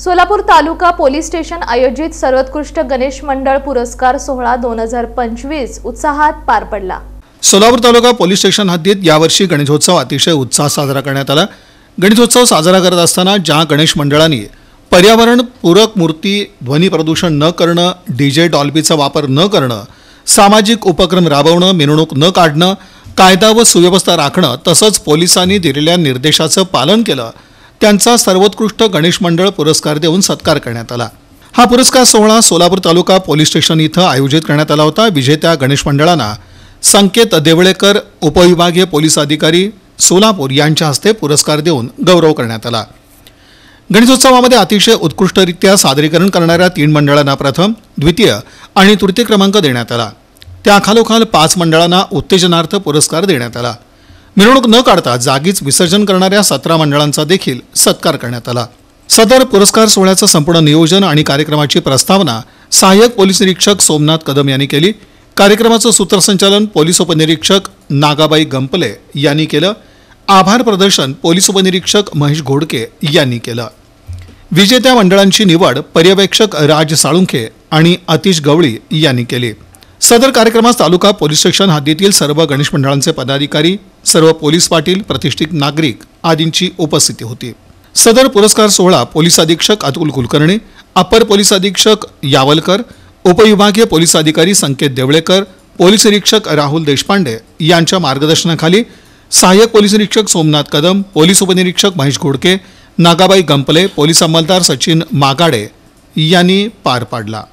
सोलापूर तालुका police station आयोजित सर्वोत्कृष्ट गणेश मंडळ पुरस्कार सोहळा 2025 उत्साहात पार पडला। सोलापूर तालुका पोलीस स्टेशन हद्दीत यावर्षी गणेशोत्सव अतिशय उत्साहात साजरा करण्यात आला। गणेशोत्सव साजरा करत असताना ज्या गणेश मंडळांनी पर्यावरण पूरक मूर्ती, ध्वनी प्रदूषण न करणं, डीजे डॉल्बीचा वापर न करणं, सामाजिक उपक्रम राबवणं, मिरवणूक न काढणं, कायदा व सुव्यवस्था राखणं तसंच पोलिसांनी दिलेल्या निर्देशाचं पालन केलं, त्यांचा सर्वोत्कृष्ट गणेश मंडळ पुरस्कार देऊन सत्कार करण्यात आला। हा पुरस्कार सोहळा सोलापूर तालुका पोलीस स्टेशन इथं आयोजित करण्यात आला होता। विजेत्या गणेश मंडळांना संकेत देवळेकर, उपविभागीय पोलीस अधिकारी सोलापूर यांच्या हस्ते पुरस्कार देऊन गौरव करण्यात आला। गणेशोत्सवामध्ये अतिशय उत्कृष्टरित्या सादरीकरण करणाऱ्या 3 मंडळांना प्रथम, द्वितीय आणि तृतीय क्रमांक देण्यात आला। त्याखालोखाल 5 मंडळांना उत्तेजनार्थ पुरस्कार देण्यात आला। मिरवणूक न काढता जागीच विसर्जन करणाऱ्या 17 मंडळांचा देखील सत्कार करण्यात आला। सदर पुरस्कार सोहळ्याचं संपूर्ण नियोजन आणि कार्यक्रमाची प्रस्तावना सहाय्यक पोलीस निरीक्षक सोमनाथ कदम यांनी केली। कार्यक्रमाचं सूत्रसंचालन पोलीस उपनिरीक्षक नागाबाई गंपले यांनी केलं। आभार प्रदर्शन पोलीस उपनिरीक्षक महेश घोडके यांनी केलं। विजेत्या मंडळांची निवड पर्यवेक्षक राज साळुंखे आणि अतिश गवळी यांनी केली। सदर कार्यक्रमास तालुका पोलीस स्टेशन हद्दीतील सर्व गणेश मंडळांचे पदाधिकारी, सर्व पोलीस पाटील, प्रतिष्ठित नागरिक आदींची उपस्थिती होती। सदर पुरस्कार सोहळा पोलीस अधीक्षक अतुल कुलकर्णी, अपर पोलीस अधीक्षक यावलकर, उपविभागीय पोलीस अधिकारी संकेत देवळेकर, पोलीस निरीक्षक राहुल देशपांडे यांच्या मार्गदर्शनाखाली सहाय्यक पोलीस निरीक्षक सोमनाथ कदम, पोलीस उपनिरीक्षक महेश घोडके, नागाबाई गंपले, पोलीस अंमलदार सचिन मागाडे यांनी पार पाडला।